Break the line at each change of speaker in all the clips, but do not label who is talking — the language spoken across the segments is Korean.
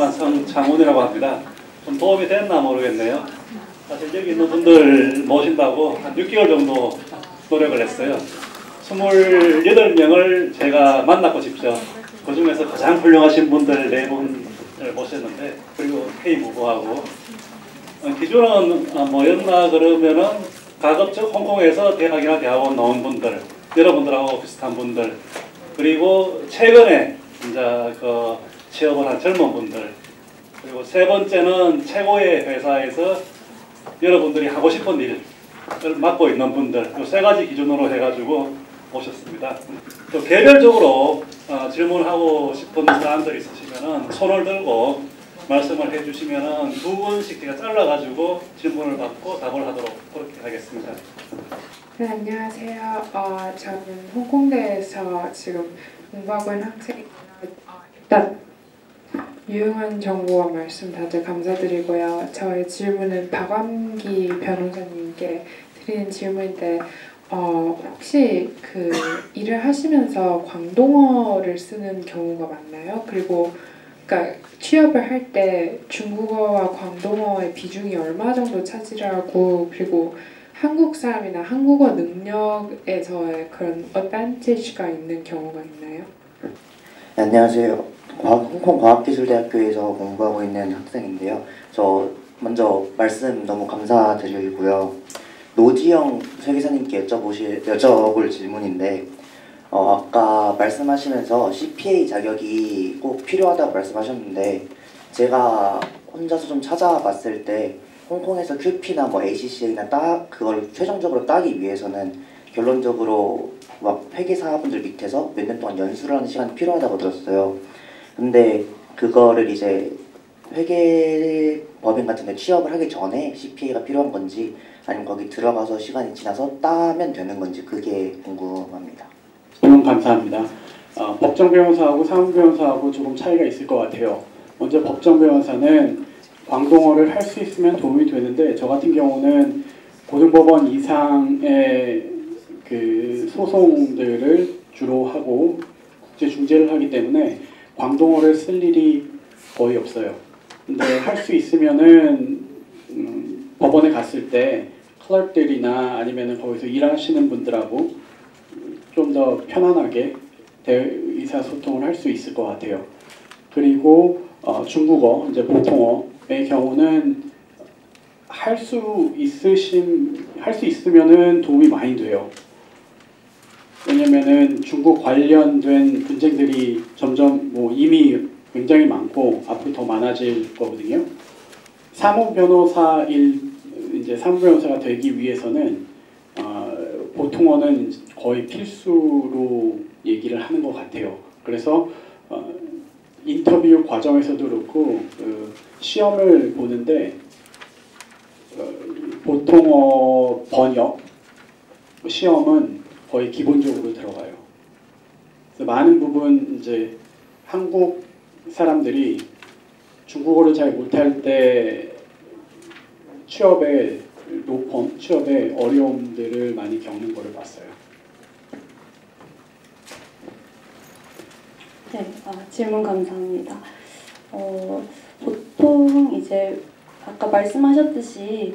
출마한 성창훈이라고 합니다. 좀 도움이 됐나 모르겠네요. 사실 여기 있는 분들 모신다고 한 6개월 정도 노력을 했어요. 28명을 제가 만났고 직접 그 중에서 가장 훌륭하신 분들 4분을 모셨는데, 그리고 K무부하고 기존은 뭐였나 그러면은 가급적 홍콩에서 대학이나 대학원 나온 분들, 여러분들하고 비슷한 분들, 그리고 최근에 이제 그 취업을 한 젊은 분들, 그리고 세 번째는 최고의 회사에서 여러분들이 하고 싶은 일을 맡고 있는 분들, 이 세 가지 기준으로 해가지고 모셨습니다. 또 개별적으로 질문하고 싶은 사람들이 있으시면은 손을 들고 말씀을 해주시면은 2분씩 제가 잘라가지고 질문을 받고 답을 하도록 그렇게 하겠습니다.
네, 안녕하세요. 저는 홍콩대에서 지금 공부하고 있는 학생입니다. 일단 유용한 정보와 말씀 다들 감사드리고요. 저의 질문은 박완기 변호사님께 드리는 질문인데, 혹시 그 일을 하시면서 광동어를 쓰는 경우가 많나요? 그리고 그러니까 취업을 할 때 중국어와 광동어의 비중이 얼마 정도 차지하고, 그리고 한국 사람이나 한국어 능력에서의 그런 어드밴티지가 있는 경우가 있나요?
네, 안녕하세요. 홍콩과학기술대학교에서 공부하고 있는 학생인데요. 저 먼저 말씀 너무 감사드리고요. 노지영 세계사님께 여쭤볼 질문인데, 아까 말씀하시면서 CPA 자격이 꼭 필요하다고 말씀하셨는데, 제가 혼자서 좀 찾아봤을 때 홍콩에서 QP나 뭐 ACCA나 그걸 최종적으로 따기 위해서는 결론적으로 막 회계사분들 밑에서 몇 년 동안 연수를 하는 시간이 필요하다고 들었어요. 근데 그거를 이제 회계법인 같은 데 취업을 하기 전에 CPA가 필요한 건지, 아니면 거기 들어가서 시간이 지나서 따면 되는 건지, 그게 궁금합니다.
질문 감사합니다. 법정 변호사하고 사무 변호사하고 조금 차이가 있을 것 같아요. 먼저 법정 변호사는 광동어를 할 수 있으면 도움이 되는데, 저 같은 경우는 고등법원 이상의 그 소송들을 주로 하고 국제 중재를 하기 때문에 광동어를 쓸 일이 거의 없어요. 근데 할 수 있으면은 법원에 갔을 때 클럭들이나 아니면은 거기서 일하시는 분들하고 좀 더 편안하게 의사소통을 할 수 있을 것 같아요. 그리고 중국어, 이제 보통어의 경우는 할 수 있으면은 도움이 많이 돼요. 왜냐면은 중국 관련된 분쟁들이 점점 이미 굉장히 많고 앞으로 더 많아질 거거든요. 사무 변호사가 되기 위해서는 보통어는 거의 필수로 얘기를 하는 것 같아요. 그래서 인터뷰 과정에서도 그렇고 시험을 보는데 보통어 번역 시험은 거의 기본적으로 들어가요. 그래서 많은 부분 이제 한국 사람들이 중국어를 잘 못할 때 취업에 어려움들을 많이 겪는 거를 봤어요.
네, 질문 감사합니다. 보통 이제 아까 말씀하셨듯이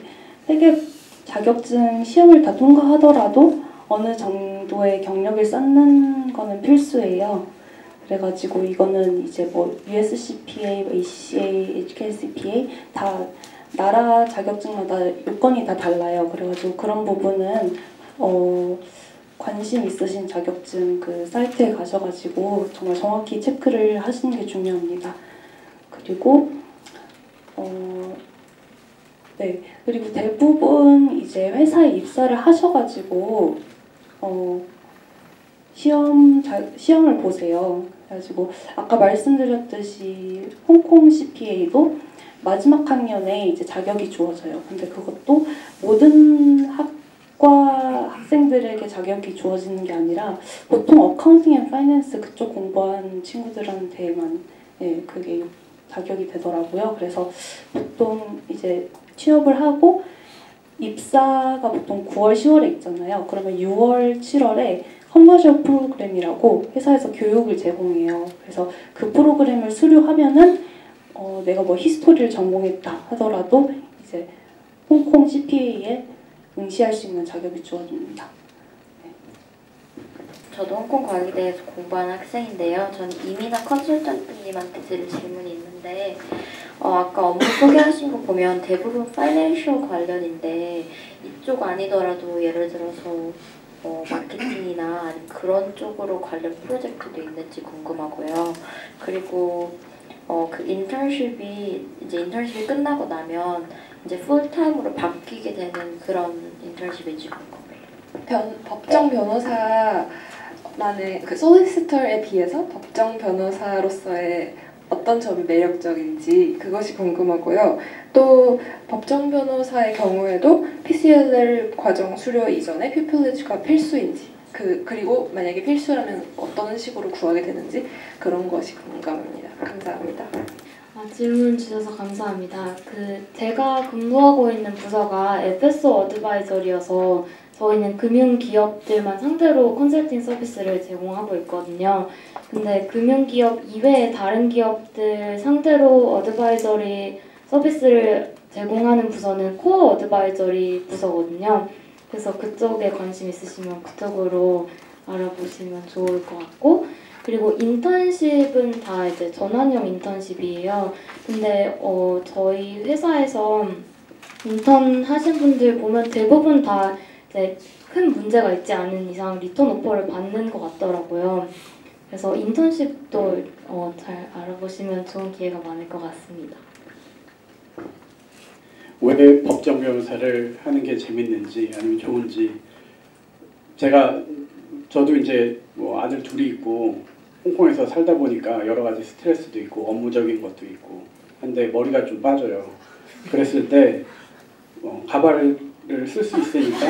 회계 자격증 시험을 다 통과하더라도 어느 정도의 경력을 쌓는 거는 필수예요. 그래가지고 이거는 이제 뭐 USCPA, ACCA, HKCPA 다 나라 자격증마다 요건이 다 달라요. 그래가지고 그런 부분은 관심 있으신 자격증 그 사이트에 가셔가지고 정말 정확히 체크를 하시는 게 중요합니다. 그리고 네, 그리고 대부분 이제 회사에 입사를 하셔가지고 시험을 보세요. 그래가지고 아까 말씀드렸듯이 홍콩 CPA도 마지막 학년에 이제 자격이 주어져요. 근데 그것도 모든 학과 학생들에게 자격이 주어지는 게 아니라 보통 어카운팅 앤 파이낸스 그쪽 공부한 친구들한테만 그게 자격이 되더라고요. 그래서 보통 이제 취업을 하고 입사가 보통 9월, 10월에 있잖아요. 그러면 6월, 7월에 커머셜 프로그램이라고 회사에서 교육을 제공해요. 그래서 그 프로그램을 수료하면은 내가 뭐 히스토리를 전공했다 하더라도 이제 홍콩 CPA에 응시할 수 있는 자격이 주어집니다.
저도 홍콩 관리대에서 공부하는 학생인데요. 전 이민아 컨설턴트님한테 드릴 질문이 있는데 아까 업무 소개하신 거 보면 대부분 파이낸셜 관련인데 이쪽 아니더라도 예를 들어서 마케팅이나 아니면 그런 쪽으로 관련 프로젝트도 있는지 궁금하고요. 그리고 그 인턴십이 끝나고 나면 이제 풀타임으로 바뀌게 되는 그런 인턴십인지 궁금해요.
법정 변호사라는 그 솔리시터에 비해서 법정 변호사로서의 어떤 점이 매력적인지 그것이 궁금하고요. 또 법정 변호사의 경우에도 PCLL 과정 수료 이전에 퓨필리지가 필수인지 그리고 만약에 필수라면 어떤 식으로 구하게 되는지 그런 것이 궁금합니다. 감사합니다.
질문 주셔서 감사합니다. 제가 근무하고 있는 부서가 FSO 어드바이저리여서 저희는 금융기업들만 상대로 컨설팅 서비스를 제공하고 있거든요. 근데 금융기업 이외의 다른 기업들 상대로 어드바이저리 서비스를 제공하는 부서는 코어 어드바이저리 부서거든요. 그래서 그쪽에 관심 있으시면 그쪽으로 알아보시면 좋을 것 같고, 그리고 인턴십은 다 이제 전환형 인턴십이에요. 근데 저희 회사에서 인턴 하신 분들 보면 대부분 다 이제 큰 문제가 있지 않은 이상 리턴 오퍼를 받는 것 같더라고요. 그래서 인턴십도 잘 알아보시면 좋은 기회가 많을 것 같습니다.
왜 법정 변호사를 하는 게 재밌는지 아니면 좋은지, 저도 이제 뭐 아들 둘이 있고 홍콩에서 살다 보니까 여러 가지 스트레스도 있고 업무적인 것도 있고 한데 머리가 좀 빠져요. 그랬을 때 가발을 쓸 수 있으니까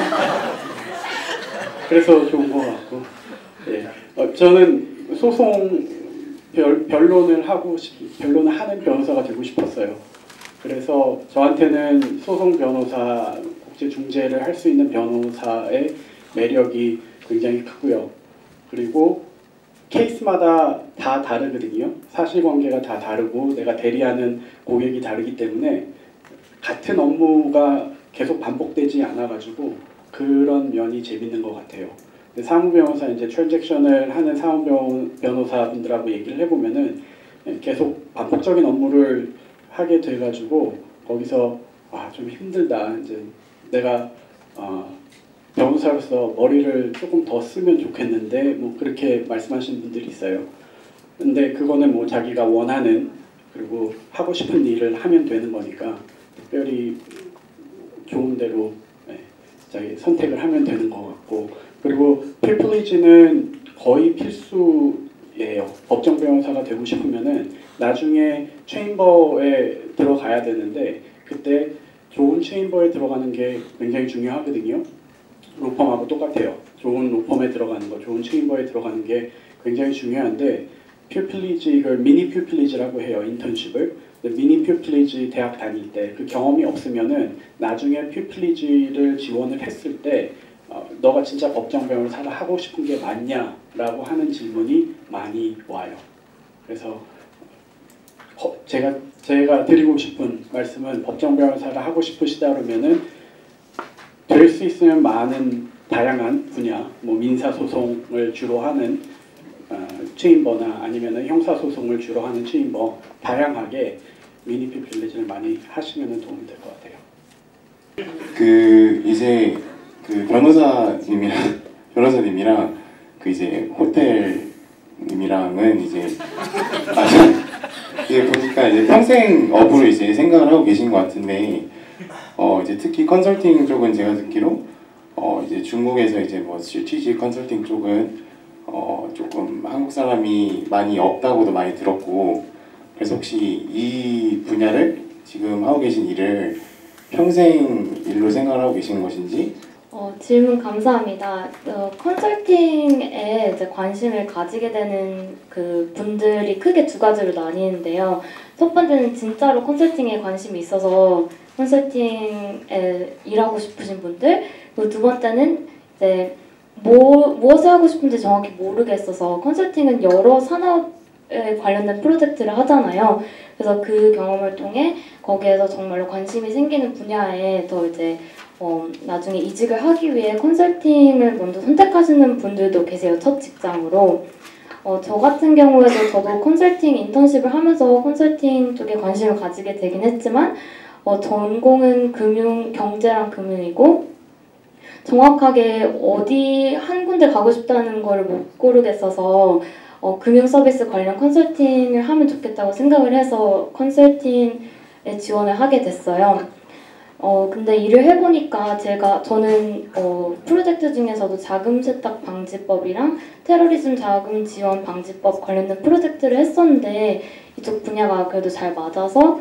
그래서 좋은 것 같고, 저는 소송 변론을 하는 변호사가 되고 싶었어요. 그래서 저한테는 소송 변호사, 국제 중재를 할 수 있는 변호사의 매력이 굉장히 크고요. 그리고 케이스마다 다 다르거든요. 사실관계가 다 다르고 내가 대리하는 고객이 다르기 때문에 같은 업무가 계속 반복되지 않아가지고 그런 면이 재밌는 것 같아요. 사무변호사 이제 트랜잭션을 하는 사무변호사분들하고 얘기를 해보면은 계속 반복적인 업무를 하게 돼가지고 거기서 좀 힘들다. 이제 내가 변호사로서 머리를 조금 더 쓰면 좋겠는데 뭐 그렇게 말씀하시는 분들이 있어요. 근데 그거는 뭐 자기가 원하는 그리고 하고 싶은 일을 하면 되는 거니까 특별히 좋은 대로 자기 선택을 하면 되는 것 같고, 그리고 필플리지는 거의 필수예요. 법정 변호사가 되고 싶으면은 나중에 체인버에 들어가야 되는데 그때 좋은 체인버에 들어가는 게 굉장히 중요하거든요. 로펌하고 똑같아요. 좋은 로펌에 들어가는 거, 좋은 체인버에 들어가는 게 굉장히 중요한데 퓨필리지, 이걸 미니 퓨필리지라고 해요. 인턴십을. 미니 퓨필리지 대학 다닐 때 그 경험이 없으면은 나중에 퓨필리지를 지원을 했을 때 너가 진짜 법정 변호사를 하고 싶은 게 맞냐라고 하는 질문이 많이 와요. 그래서 제가 드리고 싶은 말씀은 법정 변호사를 하고 싶으시다 그러면은 될 수 있으면 많은 다양한 분야, 뭐 민사소송을 주로 하는 체인버나 아니면은 형사소송을 주로 하는 체인버, 다양하게 미니 퓨필리지를 많이 하시면 도움이 될 것 같아요.
이제 변호사님이랑 이제 호텔님이랑은 이제 보니까 이제 평생 업으로 이제 생각을 하고 계신 것 같은데, 이제 특히 컨설팅 쪽은 제가 듣기로 이제 중국에서 이제 뭐 스트래티지 컨설팅 쪽은 조금 한국 사람이 많이 없다고도 많이 들었고, 그래서 혹시 이 분야를 지금 하고 계신 일을 평생 일로 생각을 하고 계시는 것인지?
질문 감사합니다. 컨설팅에 이제 관심을 가지게 되는 그 분들이 크게 두 가지로 나뉘는데요. 첫 번째는 진짜로 컨설팅에 관심이 있어서 컨설팅에 일하고 싶으신 분들, 그리고 두 번째는 이제 무엇을 하고 싶은지 정확히 모르겠어서 컨설팅은 여러 산업 관련된 프로젝트를 하잖아요. 그래서 그 경험을 통해 거기에서 정말로 관심이 생기는 분야에 더 이제 나중에 이직을 하기 위해 컨설팅을 먼저 선택하시는 분들도 계세요. 첫 직장으로. 저 같은 경우에도 저도 컨설팅 인턴십을 하면서 컨설팅 쪽에 관심을 가지게 되긴 했지만 전공은 경제랑 금융이고 정확하게 어디 한 군데 가고 싶다는 걸 못 고르겠어서 금융 서비스 관련 컨설팅을 하면 좋겠다고 생각을 해서 컨설팅에 지원을 하게 됐어요. 근데 일을 해보니까 저는 프로젝트 중에서도 자금 세탁 방지법이랑 테러리즘 자금 지원 방지법 관련된 프로젝트를 했었는데 이쪽 분야가 그래도 잘 맞아서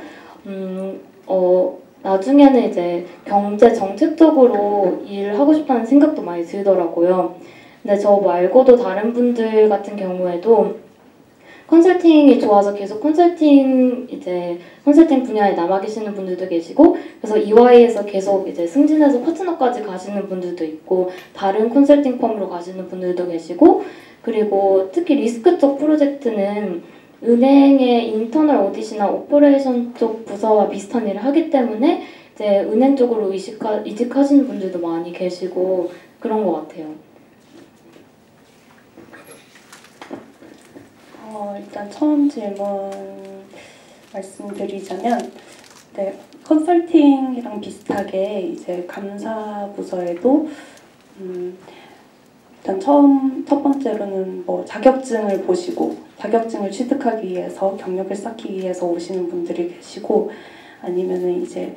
나중에는 이제 경제 정책적으로 일을 하고 싶다는 생각도 많이 들더라고요. 근데 저 말고도 다른 분들 같은 경우에도 컨설팅이 좋아서 계속 컨설팅 분야에 남아 계시는 분들도 계시고, 그래서 EY에서 계속 이제 승진해서 파트너까지 가시는 분들도 있고, 다른 컨설팅 펌으로 가시는 분들도 계시고, 그리고 특히 리스크 쪽 프로젝트는 은행의 인터널 오디시나 오퍼레이션 쪽 부서와 비슷한 일을 하기 때문에 이제 은행 쪽으로 이직하시는 분들도 많이 계시고 그런 것 같아요.
일단 처음 질문 말씀드리자면, 네, 컨설팅이랑 비슷하게 이제 감사 부서에도 일단 첫 번째로는 뭐 자격증을 보시고 자격증을 취득하기 위해서 경력을 쌓기 위해서 오시는 분들이 계시고, 아니면은 이제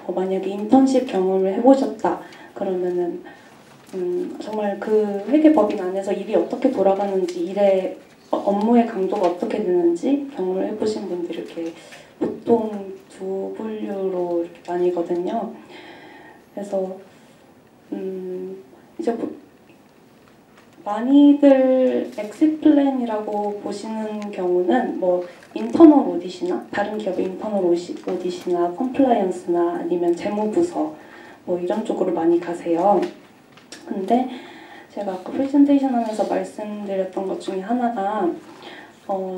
만약에 인턴십 경험을 해보셨다 그러면은 정말 그 회계법인 안에서 일이 어떻게 돌아가는지, 일의 업무의 강도가 어떻게 되는지 경험을 해보신 분들이 이렇게 보통 두 분류로 이렇게 나뉘거든요. 그래서 이제 많이들 엑sit 플랜이라고 보시는 경우는 뭐 인터널 오디시나 다른 기업의 인터널 오디시나 컴플라이언스나 아니면 재무부서 뭐 이런 쪽으로 많이 가세요. 근데 제가 아까 프레젠테이션 하면서 말씀드렸던 것 중에 하나가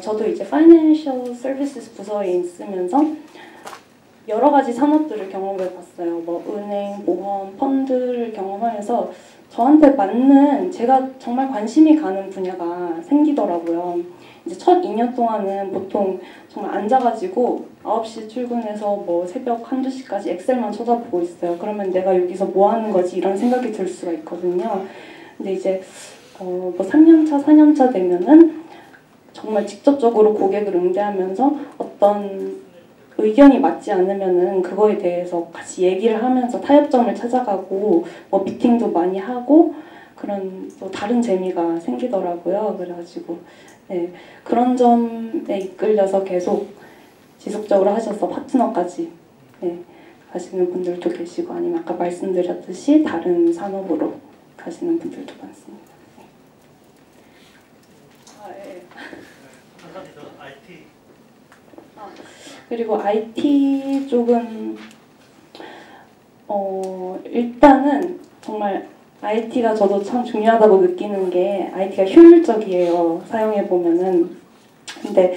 저도 이제 파이낸셜 서비스 부서에 있으면서 여러 가지 산업들을 경험해 봤어요. 뭐 은행, 보험, 펀드를 경험하면서 저한테 맞는, 제가 정말 관심이 가는 분야가 생기더라고요. 이제 첫 2년 동안은 보통 정말 앉아가지고 9시 출근해서 뭐 새벽 1~2시까지 엑셀만 쳐다보고 있어요. 그러면 내가 여기서 뭐 하는 거지? 이런 생각이 들 수가 있거든요. 근데 이제 뭐 3년차, 4년차 되면은 정말 직접적으로 고객을 응대하면서 어떤 의견이 맞지 않으면은 그거에 대해서 같이 얘기를 하면서 타협점을 찾아가고 뭐 미팅도 많이 하고 그런 또 다른 재미가 생기더라고요. 그래가지고 네, 그런 점에 이끌려서 계속 지속적으로 하셔서 파트너까지 네, 가시는 분들도 계시고, 아니면 아까 말씀드렸듯이 다른 산업으로 가시는 분들도 많습니다. 네. 그리고 IT 쪽은 일단은 정말 IT가 저도 참 중요하다고 느끼는 게 IT가 효율적이에요. 사용해 보면은. 근데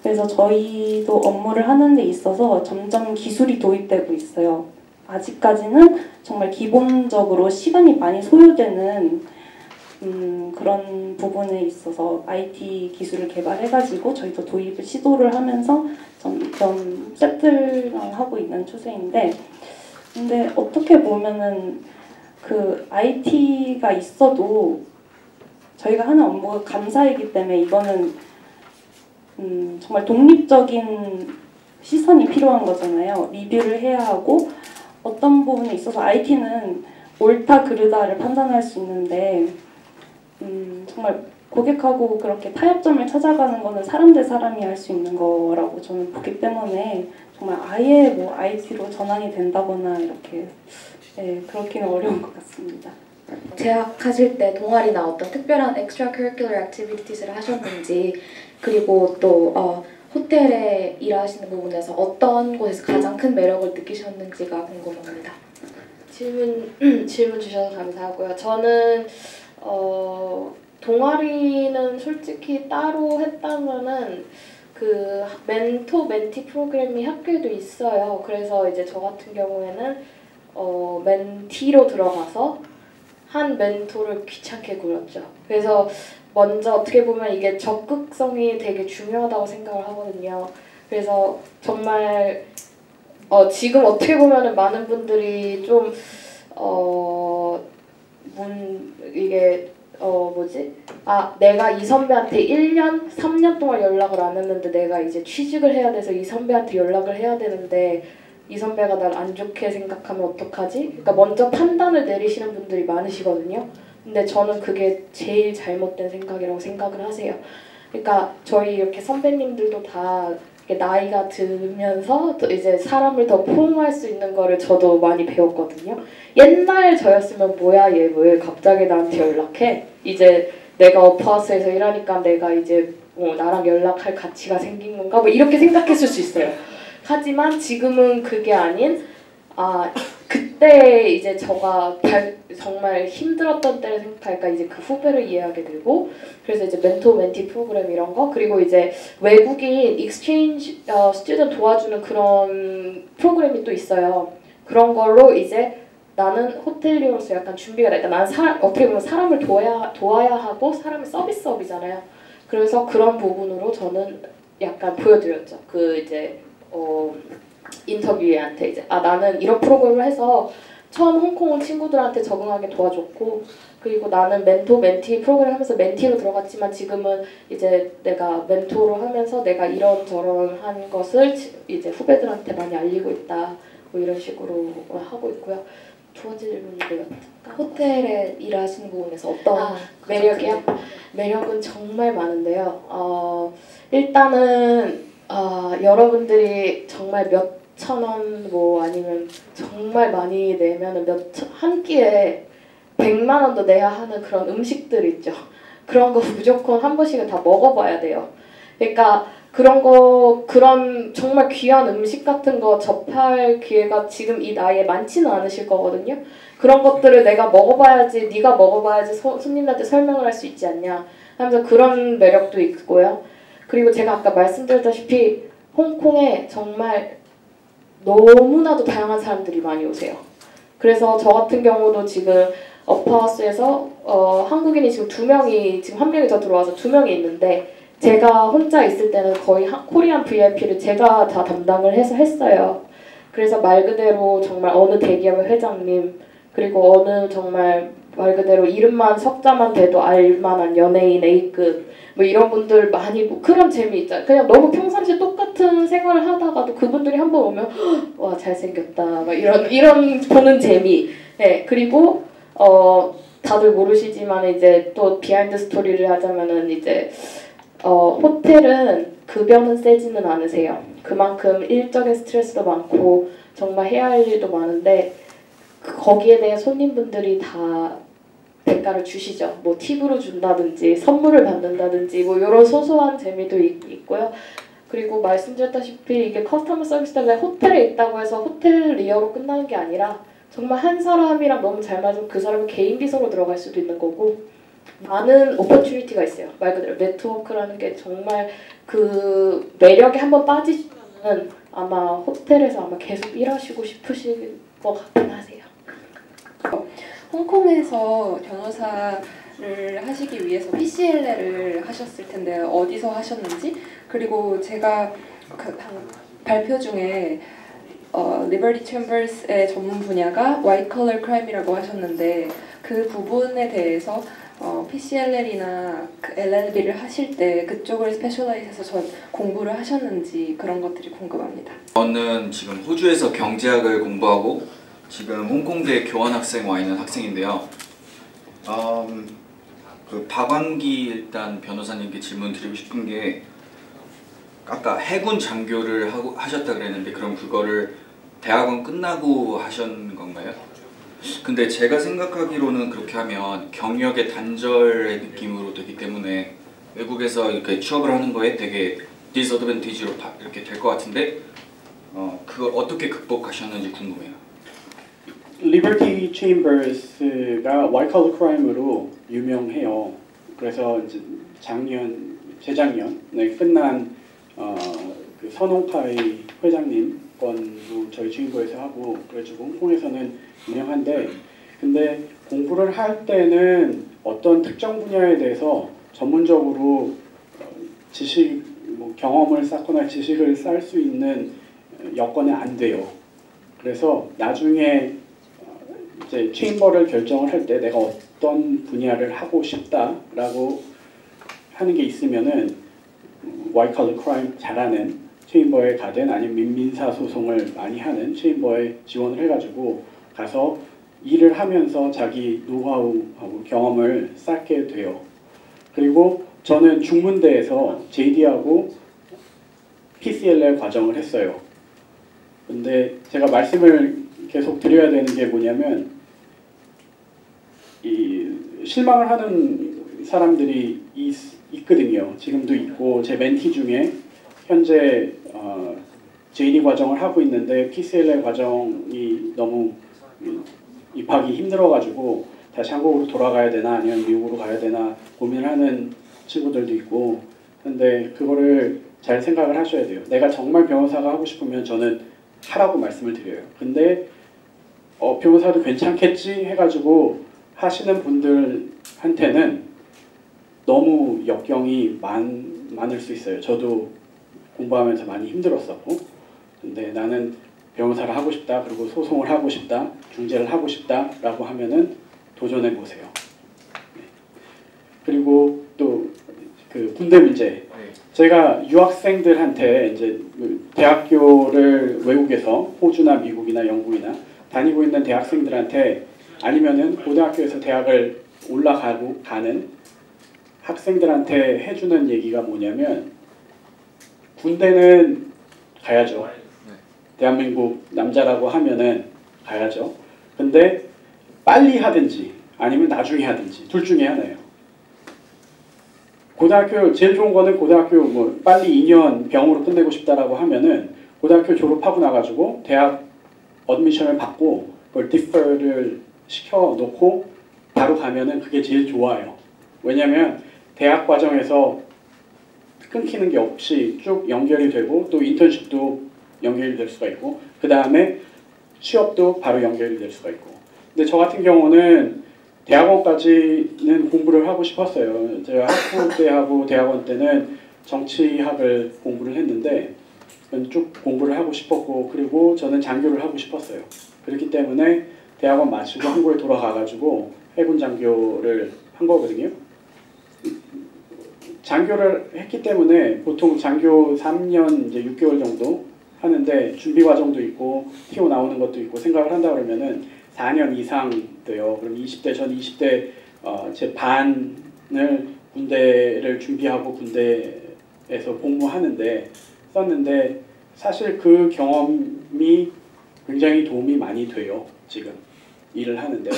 그래서 저희도 업무를 하는 데 있어서 점점 기술이 도입되고 있어요. 아직까지는 정말 기본적으로 시간이 많이 소요되는 그런 부분에 있어서 IT 기술을 개발해가지고 저희도 도입을 시도를 하면서 점점 세틀하고 있는 추세인데, 근데 어떻게 보면은 그 IT가 있어도 저희가 하는 업무가 감사이기 때문에 이거는 정말 독립적인 시선이 필요한 거잖아요. 리뷰를 해야 하고, 어떤 부분에 있어서 IT는 옳다 그르다를 판단할 수 있는데 정말 고객하고 그렇게 타협점을 찾아가는 거는 사람 대 사람이 할 수 있는 거라고 저는 보기 때문에 정말 아예 뭐 IT로 전환이 된다거나 이렇게 네, 그렇게는 어려운 것 같습니다.
재학하실 때 동아리나 어떤 특별한 extracurricular activities를 하셨는지, 그리고 또 호텔에 일하시는 부분에서 어떤 곳에서 가장 큰 매력을 느끼셨는지가 궁금합니다.
질문 주셔서 감사하고요. 저는
동아리는 솔직히 따로 했다면은 그 멘토 멘티 프로그램이 학교에도 있어요. 그래서 이제 저 같은 경우에는 멘티로 들어가서 한 멘토를 귀찮게 굴렸죠. 그래서 먼저 어떻게 보면 이게 적극성이 되게 중요하다고 생각을 하거든요. 그래서 정말 지금 어떻게 보면은 많은 분들이 좀 이게 내가 이 선배한테 1년, 3년 동안 연락을 안 했는데 내가 이제 취직을 해야 돼서 이 선배한테 연락을 해야 되는데 이 선배가 날 안 좋게 생각하면 어떡하지? 그러니까 먼저 판단을 내리시는 분들이 많으시거든요. 근데 저는 그게 제일 잘못된 생각이라고 생각을 하세요. 그러니까 저희 이렇게 선배님들도 다 나이가 들면서 또 이제 사람을 더 포용할 수 있는 거를 저도 많이 배웠거든요. 옛날 저였으면 뭐야 얘 왜 갑자기 나한테 연락해? 이제 내가 어퍼하우스에서 일하니까 내가 이제 나랑 연락할 가치가 생긴 건가? 뭐 이렇게 생각했을 수 있어요. 하지만 지금은 그게 아닌 그때 이제 저가 정말 힘들었던 때를 생각하니까 이제 그 후배를 이해하게 되고 그래서 이제 멘토 멘티 프로그램 이런 거 그리고 이제 외국인 익스체인지 스튜던트 도와주는 그런 프로그램이 또 있어요. 그런 걸로 이제 나는 호텔리어로서 약간 준비가 됐다. 나는 어떻게 보면 사람을 도와야 하고 사람의 서비스업이잖아요. 그래서 그런 부분으로 저는 약간 보여드렸죠. 그 이제 인터뷰한테 이제 나는 이런 프로그램을 해서 처음 홍콩 온 친구들한테 적응하게 도와줬고 그리고 나는 멘토 멘티 프로그램 하면서 멘티로 들어갔지만 지금은 이제 내가 멘토로 하면서 내가 이런저런 한 것을 이제 후배들한테 많이 알리고 있다 뭐 이런 식으로 하고 있고요. 두 번째 질문이 뭐였죠?
호텔에 일하시는 부분에서 어떤
매력이요? 매력은 정말 많은데요. 일단은 여러분들이 정말 몇천 원 뭐 아니면 정말 많이 내면은 한 끼에 100만 원도 내야 하는 그런 음식들 있죠. 그런 거 무조건 한 번씩은 다 먹어봐야 돼요. 그러니까 그런 정말 귀한 음식 같은 거 접할 기회가 지금 이 나이에 많지는 않으실 거거든요. 그런 것들을 내가 먹어봐야지, 네가 먹어봐야지 손님들한테 설명을 할 수 있지 않냐 하면서 그런 매력도 있고요. 그리고 제가 아까 말씀드렸다시피 홍콩에 정말 너무나도 다양한 사람들이 많이 오세요. 그래서 저 같은 경우도 지금 어퍼하우스에서 한국인이 지금 2명이 지금 1명이 더 들어와서 2명이 있는데 제가 혼자 있을 때는 거의 코리안 VIP를 제가 다 담당을 해서 했어요. 그래서 말 그대로 정말 어느 대기업의 회장님 그리고 어느 정말 말 그대로 이름만 석자만 돼도 알만한 연예인 A급 뭐 이런 분들 많이 그런 재미 있잖아요. 그냥 너무 평상시에 똑같은 생활을 하다가도 그분들이 한번 오면 와 잘생겼다 막 이런 보는 재미. 네 그리고 다들 모르시지만 이제 또 비하인드 스토리를 하자면은 이제 호텔은 급여는 세지는 않으세요. 그만큼 일적인 스트레스도 많고 정말 해야 할 일도 많은데 거기에 대해 손님분들이 다 대가를 주시죠. 뭐 팁으로 준다든지 선물을 받는다든지 뭐 이런 소소한 재미도 있고요. 그리고 말씀드렸다시피 이게 커스터머 서비스 때문에 호텔에 있다고 해서 호텔리어로 끝나는 게 아니라 정말 한 사람이랑 너무 잘 맞으면 그 사람이 개인 비서로 들어갈 수도 있는 거고 많은 오퍼튜니티가 있어요. 말 그대로 네트워크라는 게 정말 그 매력에 한번 빠지시면은 아마 호텔에서 아마 계속 일하시고 싶으실 것 같긴 하세요.
홍콩에서 변호사를 하시기 위해서 PCLL을 하셨을 텐데 어디서 하셨는지 그리고 제가 그 발표 중에 리버티 챔버스의 전문 분야가 화이트 컬러 크라임이라고 하셨는데 그 부분에 대해서 PCLL이나 그 LLB를 하실 때 그쪽을 스페셜라이즈해서 공부를 하셨는지 그런 것들이 궁금합니다.
저는 지금 호주에서 경제학을 공부하고 지금 홍콩대 교환학생 와 있는 학생인데요. 그 박완기 일단 변호사님께 질문 드리고 싶은 게 아까 해군 장교를 하셨다 그랬는데 그럼 그거를 대학원 끝나고 하신 건가요? 근데 제가 생각하기로는 그렇게 하면 경력의 단절의 느낌으로 되기 때문에 외국에서 이렇게 취업을 하는 거에 되게 디스어드밴티지로 이렇게 될 것 같은데 그걸 어떻게 극복하셨는지 궁금해요.
리버티 체인버스가 화이트 컬러 크라임으로 유명해요. 그래서 이제 재작년에 끝난 그 선홍파이 회장님 건도 저희 주인부에서 하고 그래가지고 홍콩에서는 유명한데, 근데 공부를 할 때는 어떤 특정 분야에 대해서 전문적으로 지식, 경험을 쌓거나 지식을 쌓을 수 있는 여건이 안 돼요. 그래서 나중에 이제 체인버를 결정을 할 때 내가 어떤 분야를 하고 싶다라고 하는 게 있으면은 white collar crime 잘하는 체인버에 가든 아니면 민사 소송을 많이 하는 체인버에 지원을 해가지고 가서 일을 하면서 자기 노하우하고 경험을 쌓게 돼요. 그리고 저는 중문대에서 JD하고 PCLL 과정을 했어요. 근데 제가 말씀을 계속 드려야 되는 게 뭐냐면, 이 실망을 하는 사람들이 있거든요. 지금도 있고, 제 멘티 중에 현재 JD 과정을 하고 있는데 PCLL 과정이 너무 입학이 힘들어가지고 다시 한국으로 돌아가야 되나 아니면 미국으로 가야 되나 고민하는 친구들도 있고, 근데 그거를 잘 생각을 하셔야 돼요. 내가 정말 변호사가 하고 싶으면 저는 하라고 말씀을 드려요. 근데 변호사도 괜찮겠지 해가지고 하시는 분들한테는 너무 역경이 많을 수 있어요. 저도 공부하면서 많이 힘들었었고, 근데 나는 변호사를 하고 싶다, 그리고 소송을 하고 싶다, 중재를 하고 싶다라고 하면은 도전해 보세요. 네. 그리고 또 그 군대 문제. 제가 유학생들한테 이제 대학교를 외국에서 호주나 미국이나 영국이나 다니고 있는 대학생들한테, 아니면은 고등학교에서 대학을 올라가고 가는 학생들한테 해주는 얘기가 뭐냐면, 군대는 가야죠. 대한민국 남자라고 하면은 가야죠. 근데 빨리 하든지 아니면 나중에 하든지 둘 중에 하나예요. 고등학교 제일 좋은 거는 고등학교 빨리 2년 병으로 끝내고 싶다라고 하면은 고등학교 졸업하고 나가지고 대학 어드미션을 받고 그걸 디퍼를 시켜놓고 바로 가면은 그게 제일 좋아요. 왜냐면 대학 과정에서 끊기는 게 없이 쭉 연결이 되고, 또 인턴십도 연결이 될 수가 있고, 그 다음에 취업도 바로 연결이 될 수가 있고. 근데 저 같은 경우는 대학원까지는 공부를 하고 싶었어요. 제가 학부 때하고 대학원 때는 정치학을 공부를 했는데 쭉 공부를 하고 싶었고, 그리고 저는 장교를 하고 싶었어요. 그렇기 때문에 대학원 마치고 한국에 돌아가가지고 해군 장교를 한 거거든요. 장교를 했기 때문에 보통 장교 3년 이제 6개월 정도 하는데 준비 과정도 있고 튀어 나오는 것도 있고 생각을 한다 그러면은 4년 이상 돼요. 그럼 20대, 전 20대 제 반을 군대를 준비하고 군대에서 복무하는데 썼는데, 사실 그 경험이 굉장히 도움이 많이 돼요. 지금 일을 하는데.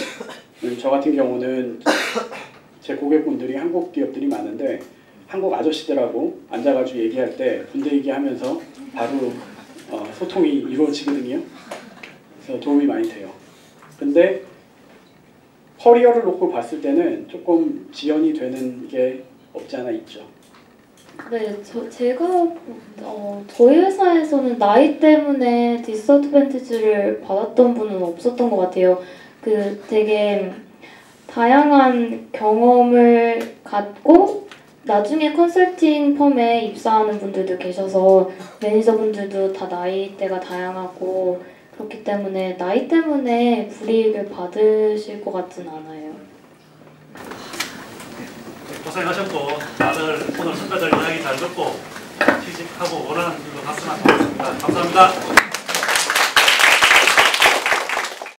저 같은 경우는 제 고객분들이 한국 기업들이 많은데 한국 아저씨들하고 앉아가지고 얘기할 때 군대 얘기하면서 바로 소통이 이루어지거든요. 그래서 도움이 많이 돼요. 근데 커리어를 놓고 봤을 때는 조금 지연이 되는 게 없지 않아 있죠.
네, 제가 저희 회사에서는 나이 때문에 디스어드밴티지를 받았던 분은 없었던 것 같아요. 그 되게 다양한 경험을 갖고 나중에 컨설팅 펌에 입사하는 분들도 계셔서 매니저분들도 다 나이대가 다양하고 그렇기 때문에 나이 때문에 불이익을 받으실 것 같진 않아요.
고생하셨고 다들 오늘 선배들 이야기 잘 듣고 취직하고 원하는 일로 갔으면 좋겠습니다. 감사합니다.